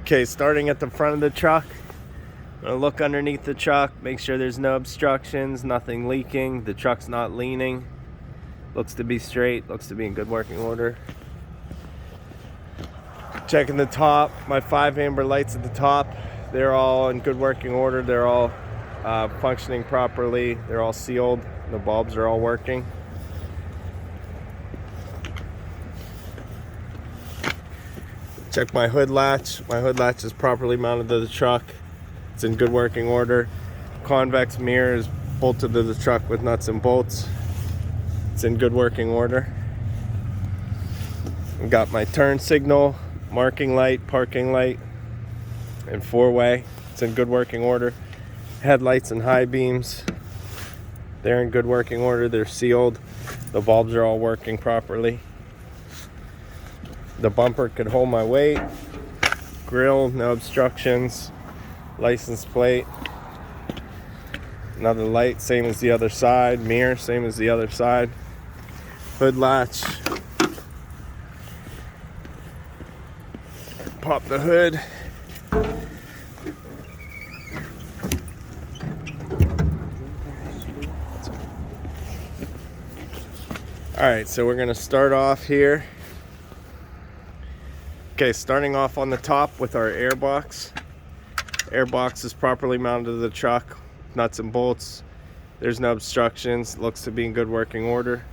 Okay, starting at the front of the truck, I'm gonna look underneath the truck, make sure there's no obstructions, nothing leaking, the truck's not leaning, looks to be straight, looks to be in good working order. Checking the top, my 5 amber lights at the top, they're all in good working order, they're all functioning properly, they're all sealed, the bulbs are all working. Check my hood latch. My hood latch is properly mounted to the truck. It's in good working order. Convex mirror is bolted to the truck with nuts and bolts. It's in good working order. I've got my turn signal, marking light, parking light, and 4-way. It's in good working order. Headlights and high beams, they're in good working order. They're sealed. The bulbs are all working properly. The bumper could hold my weight. Grill, no obstructions. License plate. Another light, same as the other side. Mirror, same as the other side. Hood latch. Pop the hood. Alright, so we're going to start off here. Okay, starting off on the top with our airbox. Airbox is properly mounted to the truck, nuts and bolts. There's no obstructions, looks to be in good working order.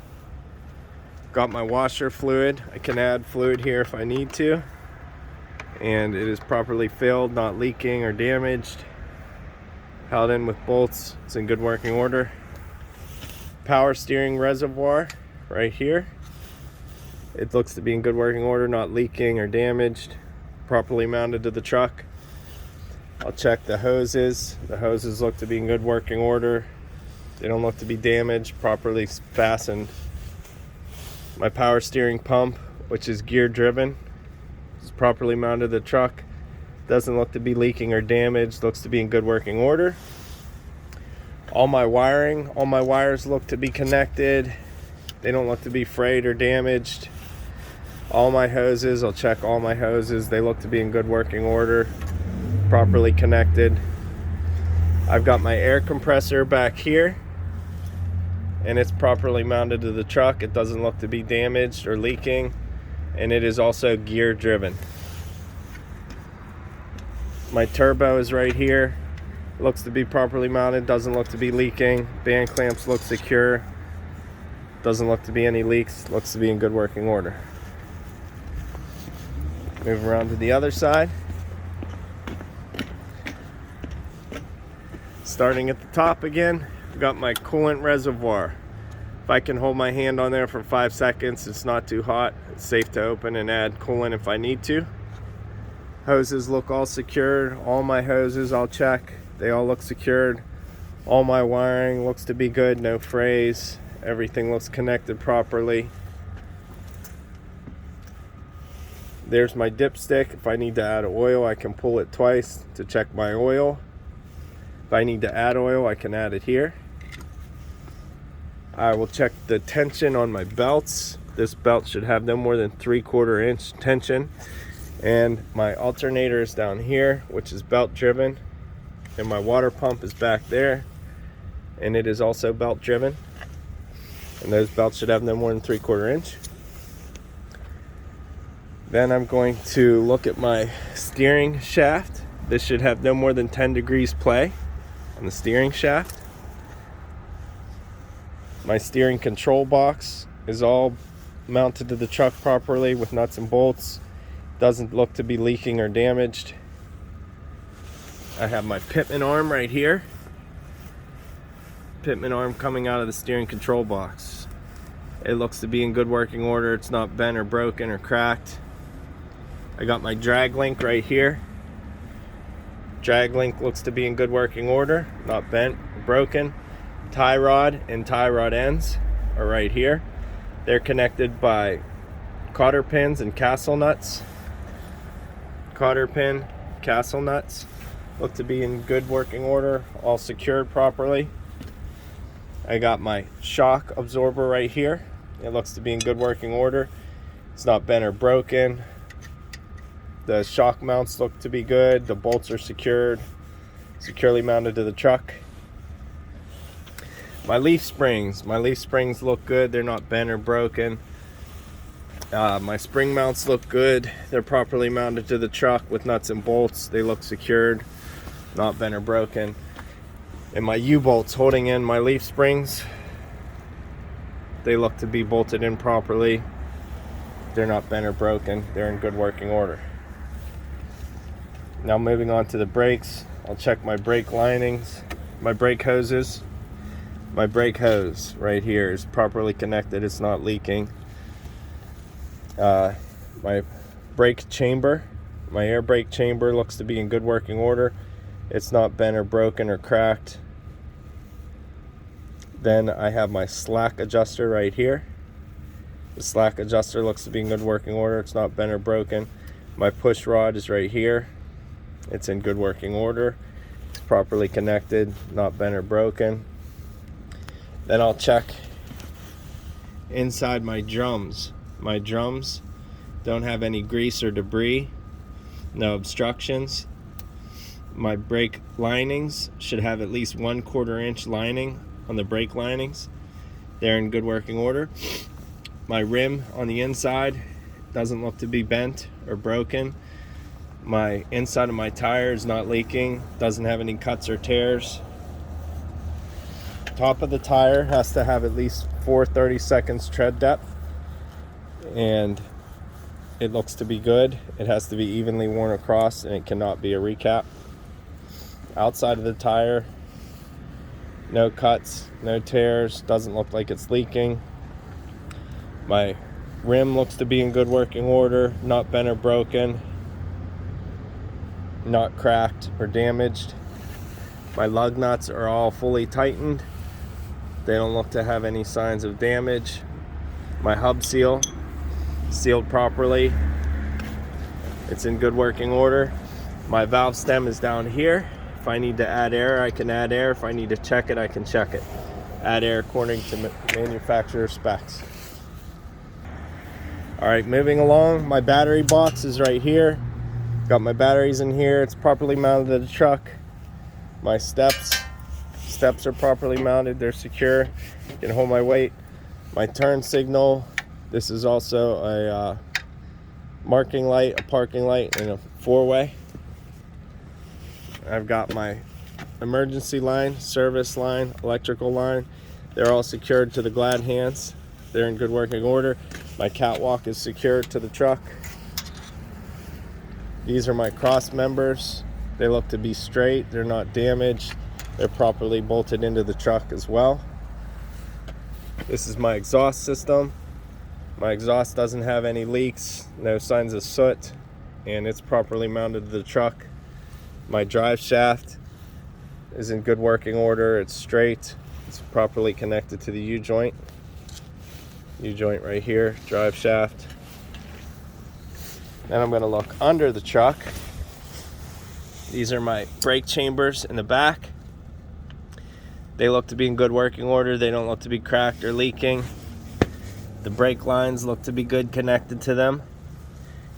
Got my washer fluid. I can add fluid here if I need to. And it is properly filled, not leaking or damaged. Held in with bolts, it's in good working order. Power steering reservoir right here. It looks to be in good working order, not leaking or damaged. Properly mounted to the truck. I'll check the hoses. The hoses look to be in good working order. They don't look to be damaged, properly fastened. My power steering pump, which is gear driven, is properly mounted to the truck. Doesn't look to be leaking or damaged, looks to be in good working order. All my wiring, all my wires look to be connected. They don't look to be frayed or damaged. All my hoses, I'll check all my hoses. They look to be in good working order, properly connected. I've got my air compressor back here, and it's properly mounted to the truck. It doesn't look to be damaged or leaking, and it is also gear driven. My turbo is right here. Looks to be properly mounted, doesn't look to be leaking. Band clamps look secure. Doesn't look to be any leaks, looks to be in good working order. Move around to the other side. Starting at the top again, I've got my coolant reservoir. If I can hold my hand on there for 5 seconds, it's not too hot. It's safe to open and add coolant if I need to. Hoses look all secured. All my hoses I'll check. They all look secured. All my wiring looks to be good, no frays. Everything looks connected properly. There's my dipstick. If I need to add oil, I can pull it twice to check my oil. If I need to add oil, I can add it here. I will check the tension on my belts. This belt should have no more than 3/4 inch tension. And my alternator is down here, which is belt driven. And my water pump is back there, and it is also belt driven. And those belts should have no more than 3/4 inch. Then I'm going to look at my steering shaft. This should have no more than 10 degrees play on the steering shaft. My steering control box is all mounted to the truck properly with nuts and bolts. Doesn't look to be leaking or damaged. I have my pitman arm right here. Pitman arm coming out of the steering control box. It looks to be in good working order. It's not bent or broken or cracked. I got my drag link right here. Drag link looks to be in good working order, not bent or broken. Tie rod and tie rod ends are right here. They're connected by cotter pins and castle nuts. Cotter pin, castle nuts look to be in good working order, all secured properly. I got my shock absorber right here. It looks to be in good working order. It's not bent or broken. The shock mounts look to be good. The bolts are securely mounted to the truck. My leaf springs look good. They're not bent or broken. My spring mounts look good. They're properly mounted to the truck with nuts and bolts. They look secured, not bent or broken. And my U-bolts holding in my leaf springs, they look to be bolted in properly. They're not bent or broken. They're in good working order. Now moving on to the brakes, I'll check my brake linings, my brake hoses. My brake hose right here is properly connected. It's not leaking. My brake chamber, my air brake chamber looks to be in good working order. It's not bent or broken or cracked. Then I have my slack adjuster right here. The slack adjuster looks to be in good working order. It's not bent or broken. My push rod is right here. It's in good working order. It's properly connected, not bent or broken. Then I'll check inside my drums. My drums don't have any grease or debris, no obstructions. My brake linings should have at least 1/4 inch lining on the brake linings. They're in good working order. My rim on the inside doesn't look to be bent or broken. My inside of my tire is not leaking, doesn't have any cuts or tears. Top of the tire has to have at least 4/30 seconds tread depth, and it looks to be good. It has to be evenly worn across, and it cannot be a recap. Outside of the tire, no cuts, no tears, doesn't look like it's leaking. My rim looks to be in good working order, not bent or broken, not cracked or damaged. My lug nuts are all fully tightened. They don't look to have any signs of damage. My hub seal, sealed properly. It's in good working order. My valve stem is down here. If I need to add air, I can add air. If I need to check it, I can check it. Add air according to manufacturer specs. All right, moving along, my battery box is right here. Got my batteries in here. It's properly mounted to the truck. My steps are properly mounted. They're secure. Can hold my weight. My turn signal. This is also a marking light, a parking light, and a four-way. I've got my emergency line, service line, electrical line. They're all secured to the glad hands. They're in good working order. My catwalk is secured to the truck. These are my cross members. They look to be straight. They're not damaged. They're properly bolted into the truck as well. This is my exhaust system. My exhaust doesn't have any leaks, no signs of soot, and it's properly mounted to the truck. My drive shaft is in good working order. It's straight. It's properly connected to the U-joint. U-joint right here, drive shaft. Then I'm going to look under the truck. These are my brake chambers in the back. They look to be in good working order. They don't look to be cracked or leaking. The brake lines look to be good connected to them.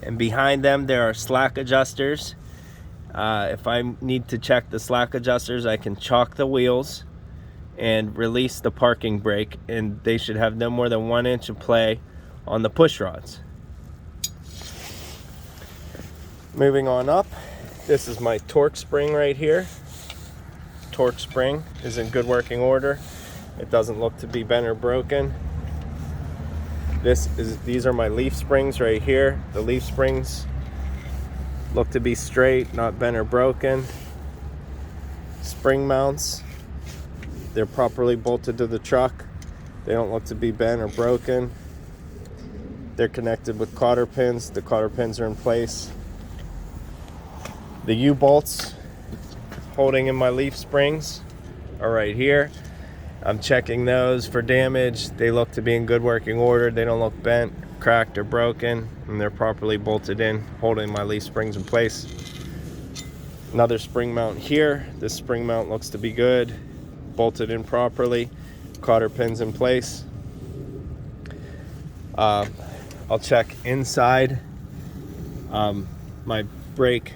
And behind them there are slack adjusters. If I need to check the slack adjusters, I can chalk the wheels and release the parking brake, and they should have no more than 1 inch of play on the push rods. Moving on up, this is my torque spring right here. Torque spring is in good working order. It doesn't look to be bent or broken. These are my leaf springs right here. The leaf springs look to be straight, not bent or broken. Spring mounts, they're properly bolted to the truck. They don't look to be bent or broken. They're connected with cotter pins. The cotter pins are in place. The U-bolts holding in my leaf springs are right here. I'm checking those for damage. They look to be in good working order. They don't look bent, cracked, or broken, and they're properly bolted in, holding my leaf springs in place. Another spring mount here. This spring mount looks to be good, bolted in properly, cotter pins in place. I'll check inside my brake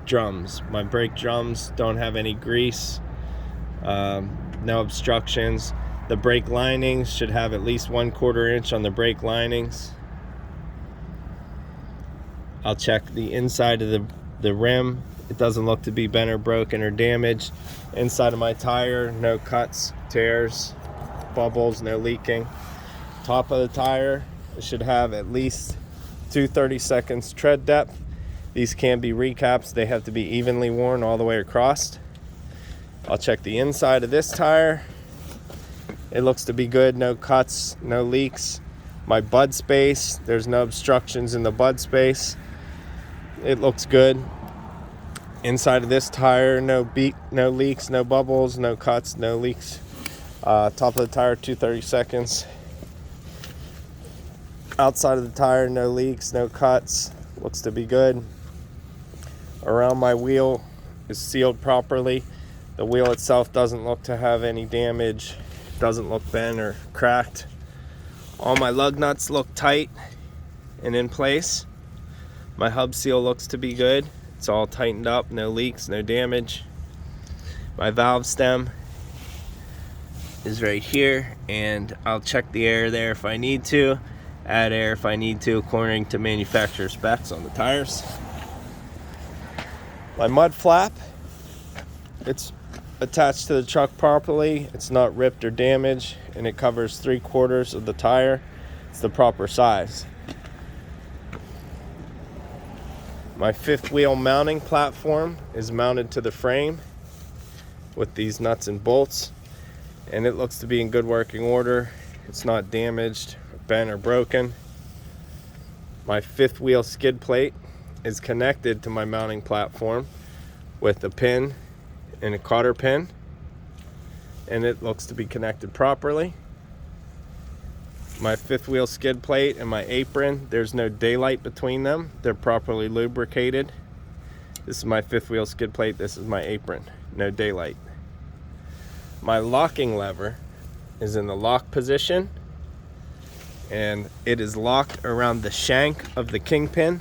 drums. My brake drums don't have any grease, no obstructions. The brake linings should have at least 1/4 inch on the brake linings. I'll check the inside of the rim. It doesn't look to be bent or broken or damaged. Inside of my tire, no cuts, tears, bubbles, no leaking. Top of the tire, it should have at least 2 30-second tread depth. These can be recaps. They have to be evenly worn all the way across. I'll check the inside of this tire. It looks to be good, no cuts, no leaks. My bud space, there's no obstructions in the bud space. It looks good. Inside of this tire, no leaks, no bubbles, no cuts, no leaks. Top of the tire, 2 30-seconds. Outside of the tire, no leaks, no cuts. Looks to be good. Around my wheel is sealed properly. The wheel itself doesn't look to have any damage. Doesn't look bent or cracked. All my lug nuts look tight and in place. My hub seal looks to be good. It's all tightened up, no leaks, no damage. My valve stem is right here, and I'll check the air there if I need to, add air if I need to, according to manufacturer specs on the tires. My mud flap, it's attached to the truck properly. It's not ripped or damaged, and it covers 3/4 of the tire. It's the proper size. My fifth wheel mounting platform is mounted to the frame with these nuts and bolts, and it looks to be in good working order. It's not damaged, bent, or broken. My fifth wheel skid plate is connected to my mounting platform with a pin and a cotter pin, and it looks to be connected properly. My fifth wheel skid plate and my apron, there's no daylight between them. They're properly lubricated. This is my fifth wheel skid plate. This is my apron. No daylight. My locking lever is in the lock position, and it is locked around the shank of the kingpin.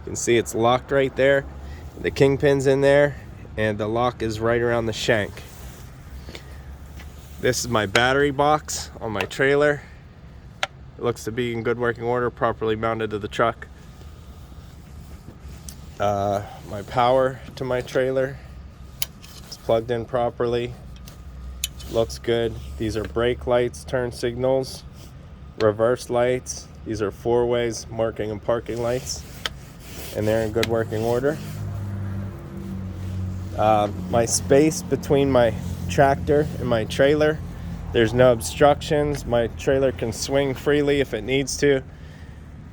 You can see it's locked right there. The kingpin's in there, and the lock is right around the shank. This is my battery box on my trailer. It looks to be in good working order, properly mounted to the truck. My power to my trailer, it's plugged in properly. Looks good. These are brake lights, turn signals, reverse lights. These are 4-ways, marking and parking lights, and they're in good working order. My space between my tractor and my trailer, there's no obstructions. My trailer can swing freely if it needs to,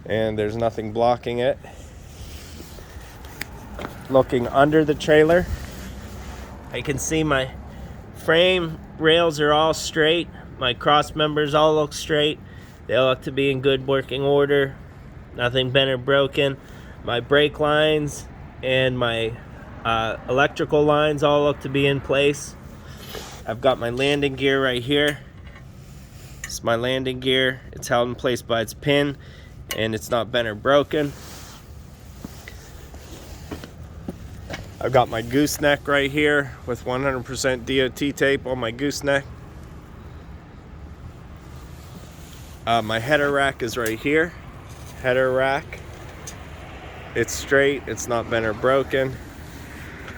and there's nothing blocking it. Looking under the trailer, I can see my frame rails are all straight. My cross members all look straight. They all look to be in good working order. Nothing bent or broken. My brake lines and my electrical lines all look to be in place. I've got my landing gear right here. It's my landing gear. It's held in place by its pin, and it's not bent or broken. I've got my gooseneck right here with 100% DOT tape on my gooseneck. My header rack is right here. Header rack. It's straight. It's not bent or broken.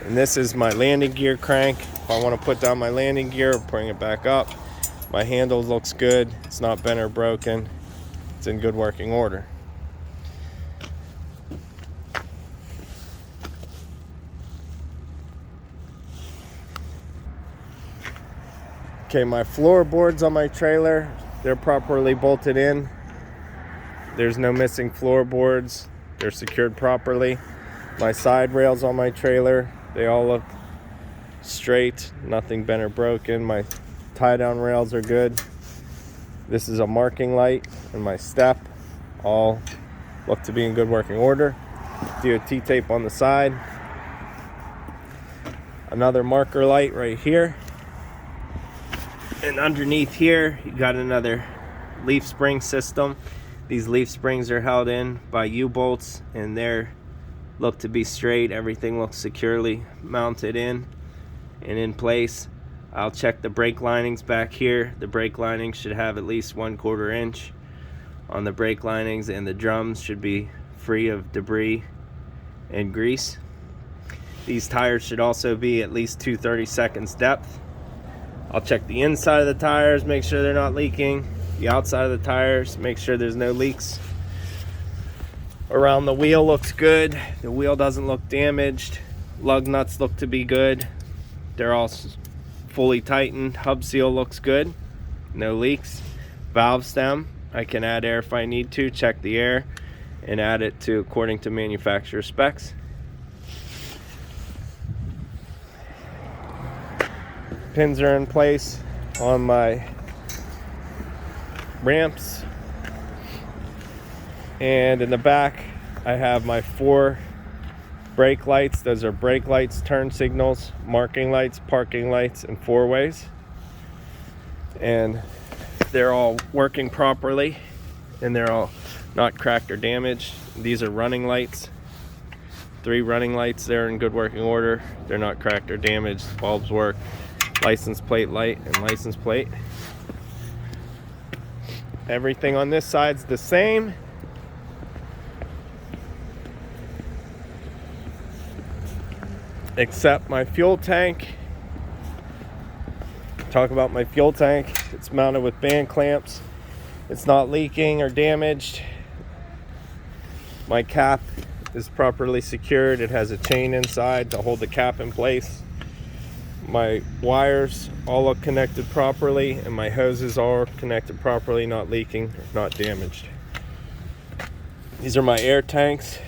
And this is my landing gear crank. If I want to put down my landing gear, bring it back up. My handle looks good. It's not bent or broken. It's in good working order. Okay, my floorboards on my trailer, they're properly bolted in. There's no missing floorboards. They're secured properly. My side rails on my trailer, they all look straight, nothing bent or broken. My tie-down rails are good. This is a marking light, and my step all look to be in good working order. DOT tape on the side. Another marker light right here. And underneath here, you got another leaf spring system. These leaf springs are held in by U-bolts, and they're look to be straight. Everything looks securely mounted in and in place. I'll check the brake linings back here. The brake linings should have at least 1/4 inch on the brake linings, and the drums should be free of debris and grease. These tires should also be at least 2/32 depth. I'll check the inside of the tires, make sure they're not leaking. The outside of the tires, make sure there's no leaks. Around the wheel looks good. The wheel doesn't look damaged. Lug nuts look to be good. They're all fully tightened. Hub seal looks good. No leaks. Valve stem, I can add air if I need to. Check the air and add it to according to manufacturer specs. Pins are in place on my ramps, and in the back I have my 4 brake lights. Those are brake lights, turn signals, marking lights, parking lights, and 4-ways, and they're all working properly and they're all not cracked or damaged. These are running lights, 3 running lights. They're in good working order. They're not cracked or damaged. Bulbs work. License plate light and license plate. Everything on this side's the same. Except my fuel tank. Talk about my fuel tank. It's mounted with band clamps. It's not leaking or damaged. My cap is properly secured. It has a chain inside to hold the cap in place. My wires all look connected properly, and my hoses are connected properly, not leaking or not damaged. These are my air tanks.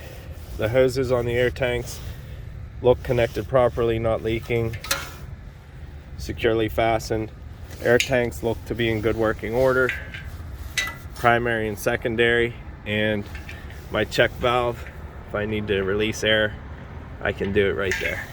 The hoses on the air tanks look connected properly, not leaking, securely fastened. Air tanks look to be in good working order, primary and secondary. And my check valve, if I need to release air, I can do it right there.